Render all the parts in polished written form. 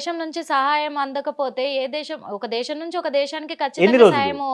దేశం నుంచి సహాయం అందకపోతే ఒక దేశం నుంచి ఒక దేశానికి ఎన్ని ఖచ్చితంగా రోజులు? సహాయము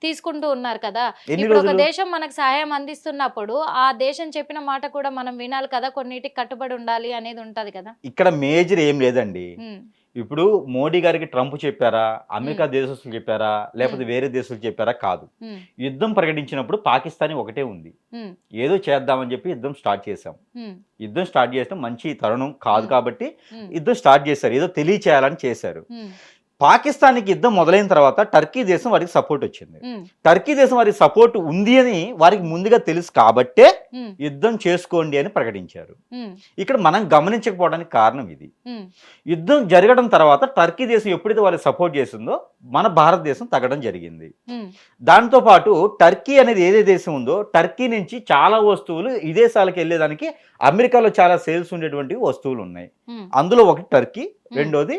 తీసుకుంటూ ఉన్నారు కదా. ఎన్ని ఇప్పుడు ఒక రోజులు? దేశం మనకు సహాయం అందిస్తున్నప్పుడు ఆ దేశం చెప్పిన మాట కూడా మనం వినాలి కదా, కొన్నిటికి కట్టుబడి ఉండాలి అనేది ఉంటది కదా. ఇక్కడ మేజర్ ఏం లేదండి. ఉమ్, ఇప్పుడు మోడీ గారికి ట్రంప్ చెప్పారా, అమెరికా ఉమ్, దేశస్తులు చెప్పారా, లేకపోతే వేరే దేశాలు చెప్పారా? కాదు. ఉమ్, యుద్ధం ప్రకటించినప్పుడు పాకిస్తాన్ ఒకటే ఉంది. ఉమ్, ఏదో చేద్దామని చెప్పి యుద్ధం స్టార్ట్ చేశాం. ఉమ్, యుద్ధం స్టార్ట్ చేస్తే మంచి తరుణం కాదు ఉమ్, కాబట్టి ఉమ్, యుద్ధం స్టార్ట్ చేశారు, ఏదో తెలియచేయాలని చేశారు. ఉమ్, పాకిస్తాన్కి యుద్ధం మొదలైన తర్వాత టర్కీ దేశం వారికి సపోర్ట్ వచ్చింది. ఉమ్, టర్కీ దేశం వారికి సపోర్ట్ ఉంది అని వారికి ముందుగా తెలుసు కాబట్టే ఉమ్, యుద్ధం చేసుకోండి అని ప్రకటించారు. ఉమ్, ఇక్కడ మనం గమనించకపోవడానికి కారణం ఇది. ఉమ్, యుద్ధం జరగడం తర్వాత టర్కీ దేశం ఎప్పుడైతే వారికి సపోర్ట్ చేసిందో మన భారతదేశం తగ్గడం జరిగింది. ఉమ్, దాంతో పాటు టర్కీ అనేది ఏదే దేశం ఉందో టర్కీ నుంచి చాలా వస్తువులు విదేశాలకు వెళ్ళేదానికి అమెరికాలో చాలా సేల్స్ ఉండేటువంటి వస్తువులు ఉన్నాయి. ఉమ్, అందులో ఒకటి టర్కీ, రెండోది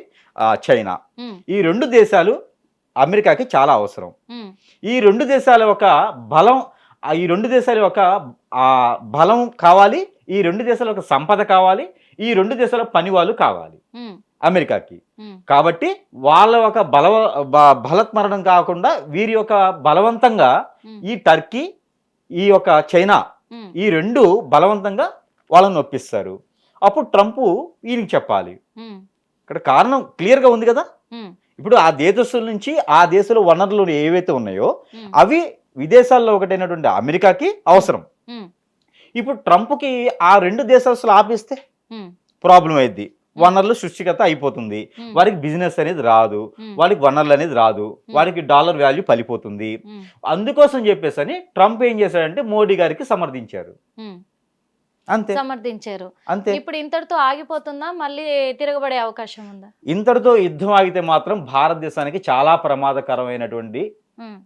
చైనా. ఉమ్, ఈ రెండు దేశాలు అమెరికాకి చాలా అవసరం. ఉమ్, ఈ రెండు దేశాల ఒక బలం, ఈ రెండు దేశాల ఒక బలం కావాలి, ఈ రెండు దేశాల ఒక సంపద కావాలి, ఈ రెండు దేశాల పని వాళ్ళు కావాలి ఉమ్, అమెరికాకి. ఉమ్, కాబట్టి వాళ్ళ ఒక బలత్మరణం కాకుండా వీరి యొక్క బలవంతంగా ఈ టర్కీ, ఈ యొక్క చైనా, ఉమ్, ఈ రెండు బలవంతంగా వాళ్ళని నొప్పిస్తారు. అప్పుడు ట్రంప్ ఈయనకి చెప్పాలి. ఉమ్, ఇక్కడ కారణం క్లియర్గా ఉంది కదా. ఉమ్, ఇప్పుడు ఆ దేశస్తుల నుంచి ఆ దేశంలో వనరులు ఏవైతే ఉన్నాయో ఉమ్, అవి విదేశాల్లో ఒకటైనటువంటి అమెరికాకి అవసరం. ఉమ్, ఇప్పుడు ట్రంప్కి ఆ రెండు దేశస్తులు ఆపిస్తే ఉమ్, ప్రాబ్లం అయింది. వనరులు సృష్టికత అయిపోతుంది, ఉమ్, వారికి బిజినెస్ అనేది రాదు, ఉమ్, వారికి వనరులు అనేది రాదు, వారికి డాలర్ వాల్యూ పలిపోతుంది. ఉమ్, అందుకోసం చెప్పేసి అని ట్రంప్ ఏం చేశాడంటే మోడీ గారికి సమర్థించారు. ఉమ్, అంతే సమర్థించారు. అంతే. ఇప్పుడు ఇంతటితో ఆగిపోతుందా, మళ్ళీ తిరగబడే అవకాశం ఉందా? ఇంతటితో యుద్ధం ఆగితే మాత్రం భారతదేశానికి చాలా ప్రమాదకరమైనటువంటి ఉమ్.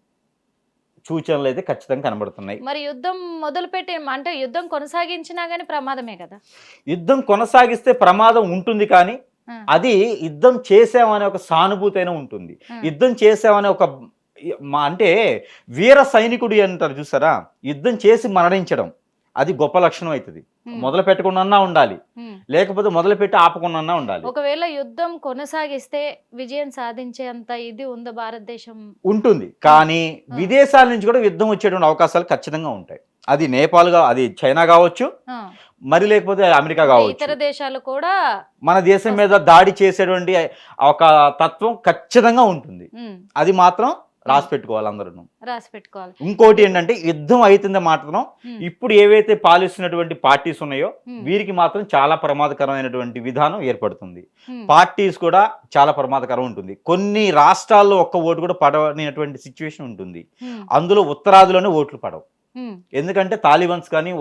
సూచనలు అయితే ఖచ్చితంగా కనబడుతున్నాయి. మరి యుద్ధం మొదలుపెట్టి అంటే యుద్ధం కొనసాగించినా గానీ ప్రమాదమే కదా. యుద్ధం కొనసాగిస్తే ప్రమాదం ఉంటుంది, కానీ ఆ, అది యుద్ధం చేసామనే ఒక సానుభూతి అయినా ఉంటుంది. ఆ, యుద్ధం చేసామనే ఒక అంటే వీర సైనికుడు అంటారు చూసారా, యుద్ధం చేసి మరణించడం అది గొప్ప లక్షణం అవుతుంది. ఉమ్, మొదలు పెట్టకుండా ఉండాలి, ఉమ్. లేకపోతే మొదలు పెట్టి ఆపకుండా ఉండాలి. ఒకవేళ యుద్ధం కొనసాగిస్తే విజయం సాధించేంత ఇది ఉందా భారతదేశం? ఉంటుంది, కానీ విదేశాల నుంచి కూడా యుద్ధం వచ్చేటువంటి అవకాశాలు ఖచ్చితంగా ఉంటాయి. అది నేపాల్ అది చైనా కావచ్చు, ఆ, మరి లేకపోతే అమెరికా ఇతర కావచ్చు. దేశాలు కూడా మన దేశం మీద దాడి చేసేటువంటి ఒక తత్వం ఖచ్చితంగా ఉంటుంది. ఉమ్, అది మాత్రం రాసి పెట్టుకోవాలి అందరూ. రాసి పెట్టుకోవాలి. ఇంకోటి ఏంటంటే యుద్ధం అవుతుంది మాత్రం ఉమ్, ఇప్పుడు ఏవైతే పాలిస్తున్నటువంటి పార్టీస్ ఉన్నాయో ఉమ్, వీరికి మాత్రం చాలా ప్రమాదకరమైనటువంటి విధానం ఏర్పడుతుంది. ఉమ్, పార్టీస్ కూడా చాలా ప్రమాదకరం ఉంటుంది. కొన్ని రాష్ట్రాల్లో ఒక్క ఓటు కూడా పడవనేటువంటి సిచ్యువేషన్ ఉంటుంది. ఉమ్, అందులో ఉత్తరాదిలోనే ఓట్లు పడవు. ఉమ్, ఎందుకంటే తాలిబాన్స్ కానీ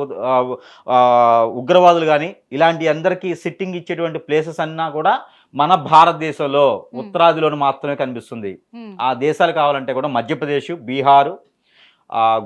ఉగ్రవాదులు కానీ ఇలాంటి అందరికీ సిట్టింగ్ ఇచ్చేటువంటి ప్లేసెస్ అన్నా కూడా మన భారతదేశంలో ఉత్తరాదిలోనే మాత్రమే కనిపిస్తుంది. ఉమ్, ఆ దేశాలు కావాలంటే కూడా మధ్యప్రదేశ్, బీహారు,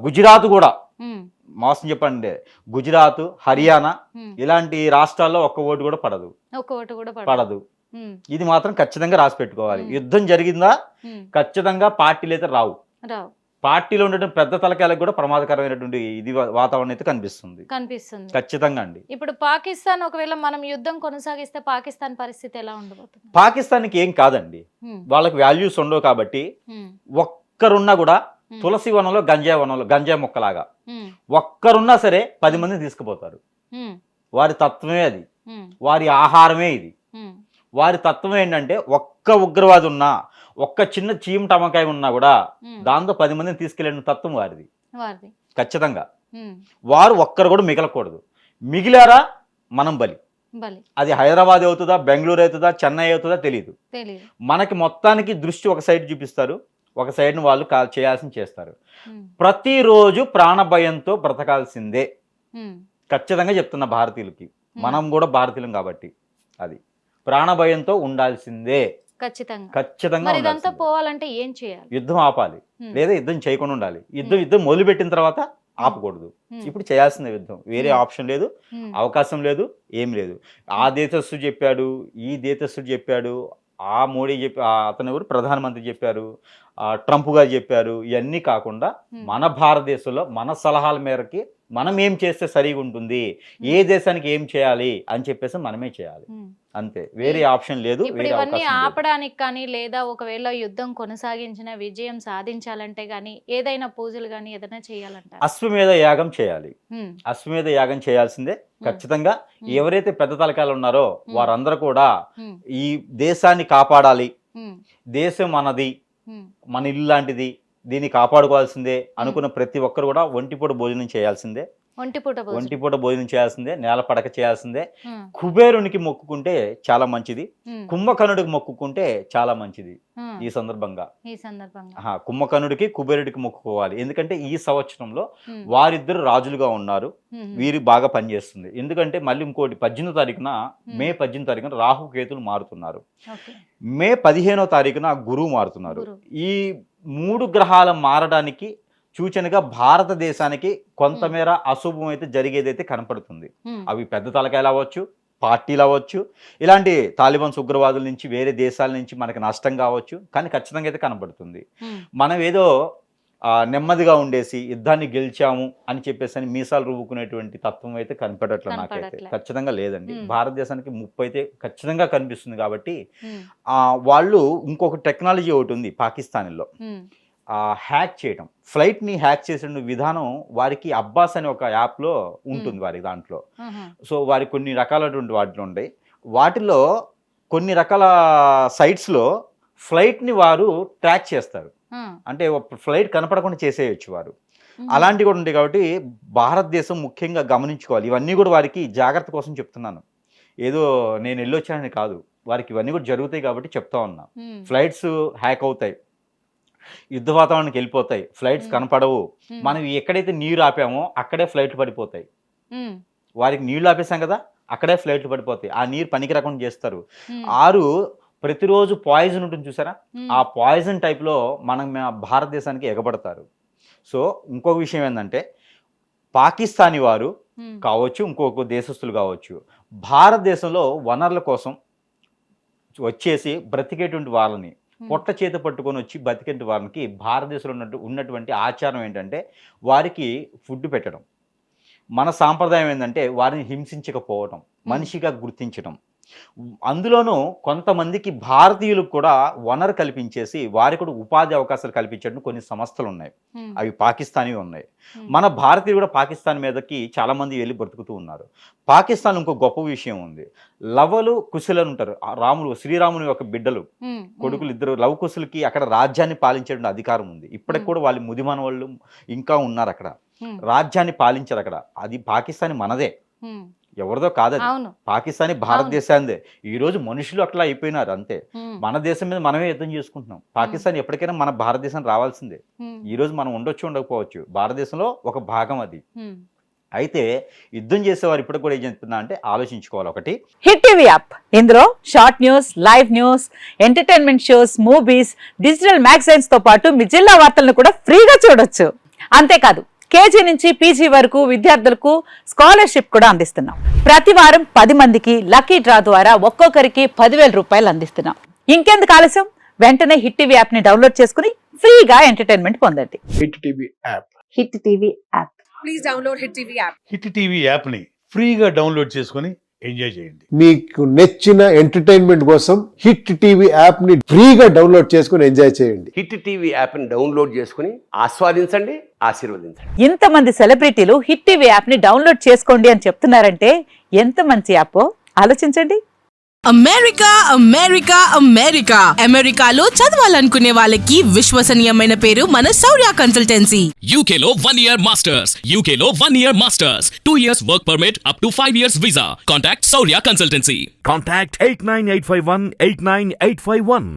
గుజరాత్ కూడా ఉమ్, మోసం చెప్పండి, గుజరాత్, హర్యానా ఉమ్. ఇలాంటి రాష్ట్రాల్లో ఒక్క ఓటు కూడా పడదు. ఒక ఓటు కూడా పడదు. ఉమ్, ఇది మాత్రం ఖచ్చితంగా రాసి పెట్టుకోవాలి. ఉమ్. యుద్ధం జరిగిందా ఉమ్, ఖచ్చితంగా పార్టీలు అయితే రావు. రావు. పార్టీలో ఉండేటువంటి పెద్ద తలకాయలకు కూడా ప్రమాదకరమైనటువంటి ఇది వాతావరణం అయితే కనిపిస్తుంది. కనిపిస్తుంది. ఖచ్చితంగా అండి. ఇప్పుడు పాకిస్తాన్ ఒకవేళ మనం యుద్ధం కొనసాగిస్తే పాకిస్తాన్ పరిస్థితి ఎలా ఉండబోతుంది? పాకిస్తాన్కి ఏం కాదండి, ఉమ్, వాళ్ళకి వాల్యూస్ ఉండవు కాబట్టి ఉమ్, ఒక్కరున్నా కూడా ఉమ్, తులసి వనంలో గంజాయి మొక్కలాగా ఉమ్, ఒక్కరున్నా సరే 10 మందిని తీసుకుపోతారు. ఉమ్, వారి తత్వమే అది, ఉమ్, వారి ఆహారమే ఇది. ఉమ్, వారి తత్వం ఏంటంటే ఒక్క ఉగ్రవాది ఉన్నా, ఒక్క చిన్న చీమ టమకాయ ఉన్నా కూడా ఉమ్. దాంతో 10 మందిని తీసుకెళ్ళిన తత్వం వారిది. వారిది. ఖచ్చితంగా ఉమ్, వారు ఒక్కరు కూడా మిగలకూడదు. మిగిలారా మనం బలి. బలి. అది హైదరాబాద్ అవుతుందా, బెంగళూరు అవుతుందా, చెన్నై అవుతుందా తెలియదు. తెలియదు. మనకి మొత్తానికి దృష్టి ఒక సైడ్ చూపిస్తారు, ఒక సైడ్ని వాళ్ళు చేయాల్సింది చేస్తారు. ఉమ్, ప్రతిరోజు ప్రాణభయంతో బ్రతకాల్సిందే. ఉమ్, ఖచ్చితంగా చెప్తున్న భారతీయులకి, మనం కూడా భారతీయులం కాబట్టి అది ప్రాణభయంతో ఉండాల్సిందే. ఖచ్చితంగా. ఖచ్చితంగా మరి ఇదంతా ఉండాల్సిందే. పోవాలంటే ఏం చేయాలి? యుద్ధం ఆపాలి, ఉమ్, లేదా యుద్ధం చేయకుండా ఉండాలి. యుద్ధం మొదలుపెట్టిన తర్వాత ఆపకూడదు. ఉమ్, ఇప్పుడు చేయాల్సిన యుద్ధం, వేరే ఆప్షన్ లేదు, ఉమ్, అవకాశం లేదు, ఏం లేదు. ఆ దేశస్థుడు చెప్పాడు, ఈ దేశస్థుడు చెప్పాడు, ఆ మోడీ అతను ఎవరు ప్రధానమంత్రి చెప్పారు, ట్రంప్ గారు చెప్పారు. ఇవన్నీ కాకుండా మన భారతదేశంలో మన సలహాల మేరకి మనం ఏం చేస్తే సరిగా ఉంటుంది, ఏ దేశానికి ఏం చేయాలి అని చెప్పేసి మనమే చేయాలి. అంతే, వేరే ఆప్షన్ లేదు. ఇప్పుడు వేరే ఇవన్నీ అవకాశం లేదు. ఆపడానికి కానీ లేదా ఒకవేళ యుద్ధం కొనసాగించిన విజయం సాధించాలంటే గానీ ఏదైనా పూజలు గానీ ఏదైనా చేయాలంటారు? అశ్వమేధ యాగం చేయాలి. అశ్వమేధ యాగం చేయాల్సిందే ఖచ్చితంగా. ఎవరైతే పెద్ద తలకాయలు ఉన్నారో వారందరూ కూడా ఈ దేశాన్ని కాపాడాలి, దేశం మనది, మన ఇల్లు లాంటిది, దీన్ని కాపాడుకోవాల్సిందే అనుకున్న ప్రతి ఒక్కరు కూడా ఒంటిపూట భోజనం చేయాల్సిందే. ఒంటిపూట భోజనం చేయాల్సిందే, నేల పడక చేయాల్సిందే. కుబేరునికి మొక్కుకుంటే చాలా మంచిది, కుంభకర్ణుడికి మొక్కుకుంటే చాలా మంచిది. ఈ సందర్భంగా కుంభకర్ణుడికి కుబేరుడికి మొక్కుకోవాలి. ఎందుకంటే ఈ సంవత్సరంలో వారిద్దరు రాజులుగా ఉన్నారు, వీరి బాగా పనిచేస్తుంది. ఎందుకంటే మళ్ళీ ఇంకోటి 18వ తారీఖున మే 18వ తారీఖున రాహుకేతులు మారుతున్నారు, మే 15వ తారీఖున గురువు మారుతున్నారు. ఈ 3 గ్రహాల మారడానికి సూచనగా భారతదేశానికి కొంతమేర అశుభం అయితే జరిగేదైతే కనపడుతుంది. అవి పెద్ద తలకాయలు అవ్వచ్చు, పార్టీలు అవ్వచ్చు, ఇలాంటి తాలిబాన్స్ ఉగ్రవాదుల నుంచి వేరే దేశాల నుంచి మనకి నష్టం కావచ్చు, కానీ ఖచ్చితంగా అయితే కనపడుతుంది. మనం ఏదో నెమ్మదిగా ఉండేసి యుద్ధాన్ని గెలిచాము అని చెప్పేసి మీసాలు రువ్వుకునేటువంటి తత్వం అయితే కనపడట్లేదు నాకైతే. ఖచ్చితంగా లేదండి. భారతదేశానికి ముప్పు అయితే ఖచ్చితంగా కనిపిస్తుంది. కాబట్టి వాళ్ళు ఇంకొక టెక్నాలజీ ఒకటి ఉంది పాకిస్తాన్లో, హ్యాక్ చేయటం, ఫ్లైట్ని హ్యాక్ చేసే విధానం వారికి అబ్బాస్ అనే ఒక యాప్లో ఉంటుంది వారి దాంట్లో. సో వారికి కొన్ని రకాలటువంటి వాటిలో ఉంటాయి. వాటిలో కొన్ని రకాల సైట్స్లో ఫ్లైట్ని వారు ట్రాక్ చేస్తారు, అంటే ఫ్లైట్ కనపడకుండా చేసేయచ్చు వారు. అలాంటివి కూడా ఉంటాయి. కాబట్టి భారతదేశం ముఖ్యంగా గమనించుకోవాలి. ఇవన్నీ కూడా వారికి జాగ్రత్త కోసం చెప్తున్నాను, ఏదో నేను వెళ్ళొచ్చానని కాదు, వారికి ఇవన్నీ కూడా జరుగుతాయి కాబట్టి చెప్తా ఉన్నా. ఫ్లైట్స్ హ్యాక్ అవుతాయి, యుద్ధ వాతావరణానికి వెళ్ళిపోతాయి, ఫ్లైట్స్ కనపడవు. మనం ఎక్కడైతే నీరు ఆపామో అక్కడే ఫ్లైట్లు పడిపోతాయి. వారికి నీళ్లు ఆపేసాం కదా, అక్కడే ఫ్లైట్లు పడిపోతాయి. ఆ నీరు పనికి రాకుండా చేస్తారు. ప్రతిరోజు పాయిజన్ ఉంటుంది చూసారా, ఆ పాయిజన్ టైప్లో మన భారతదేశానికి ఎగబడతారు. సో ఇంకొక విషయం ఏంటంటే, పాకిస్తానీ వారు కావచ్చు, ఇంకొక దేశస్తులు కావచ్చు, భారతదేశంలో వనరుల కోసం వచ్చేసి బ్రతికేటువంటి వాళ్ళని పొట్ట చేత పట్టుకొని వచ్చి బతికేంటి వారికి భారతదేశంలో ఉన్నటువంటి ఆచారం ఏంటంటే వారికి ఫుడ్ పెట్టడం. మన సాంప్రదాయం ఏంటంటే వారిని హింసించకపోవడం, మనిషిగా గుర్తించడం. అందులోనూ కొంతమందికి భారతీయులకు కూడా వనరు కల్పించేసి వారికి కూడా ఉపాధి అవకాశాలు కల్పించడం కొన్ని సంస్థలు ఉన్నాయి, అవి పాకిస్తానీ ఉన్నాయి. మన భారతీయులు కూడా పాకిస్తాన్ మీదకి చాలా మంది వెళ్ళి బ్రతుకుతూ ఉన్నారు. పాకిస్తాన్ ఇంకో గొప్ప విషయం ఉంది, లవలు కుశలు ఉంటారు, శ్రీరాముని యొక్క బిడ్డలు కొడుకులు ఇద్దరు లవ కుశలకి అక్కడ రాజ్యాన్ని పాలించే అధికారం ఉంది. ఇప్పటికి కూడా వాళ్ళు ముదిమన వాళ్ళు ఇంకా ఉన్నారు అక్కడ, రాజ్యాన్ని పాలించారు అక్కడ. అది పాకిస్తాన్ మనదే, ఎవరిదో కాదది, పాకిస్తానీ భారతదేశాందే. ఈ రోజు మనుషులు అట్లా అయిపోయినారు అంతే. మన దేశం మీద మనమే యుద్ధం చేసుకుంటున్నాం. పాకిస్తాన్ ఎప్పటికైనా మన భారతదేశం రావాల్సిందే. ఈ రోజు మనం ఉండొచ్చు ఉండకపోవచ్చు, భారతదేశంలో ఒక భాగం అది. అయితే యుద్ధం చేసేవారు ఇప్పుడు కూడా ఏం చెప్తున్నా అంటే ఆలోచించుకోవాలి. ఒకటి హిట్ టీవీ యాప్, ఇందులో short news, live news, entertainment shows, movies, digital magazines తో పాటు మీ జిల్లా వార్తలను కూడా ఫ్రీగా చూడొచ్చు. అంతేకాదు కేజీ నుంచి పీజీ వరకు విద్యార్థులకు స్కాలర్షిప్ కూడా అందిస్తున్నాం. ప్రతి వారం 10 మందికి లక్కీ డ్రా ద్వారా ఒక్కొక్కరికి 10,000 రూపాయలు అందిస్తున్నాం. ఇంకెందుకు ఆలస్యం, వెంటనే హిట్ టీవీ యాప్ ని డౌన్లోడ్ చేసుకుని ఫ్రీగా ఎంటర్టైన్మెంట్ పొందండి. Hit TV app, hit TV app, please download hit TV app. Hit TV app ని ఫ్రీగా డౌన్లోడ్ చేసుకుని ఎంజాయ్ చేయండి. మీకు నచ్చిన ఎంటర్టైన్మెంట్ కోసం హిట్ టీవీ యాప్ ని ఫ్రీగా డౌన్లోడ్ చేసుకుని ఎంజాయ్ చేయండి. హిట్ టీవీ యాప్ ని డౌన్లోడ్ చేసుకుని ఆస్వాదించండి, ఆశీర్వదించండి. ఇంతమంది సెలబ్రిటీలు హిట్ టీవీ యాప్ ని డౌన్లోడ్ చేసుకోండి అని చెప్తున్నారంటే ఎంత మంచి యాప్ ఆలోచించండి. అమెరికా అమెరికా అమెరికా అమెరికాలో చదవాలనుకునే వాళ్ళకి విశ్వసనీయమైన పేరు మన శౌర్య కన్సల్టెన్సీ. UK లో 1 year masters, UK లో 1 year masters, 2 years work permit up to 5 years visa. Contact Saurya Consultancy. Contact 89851 89851.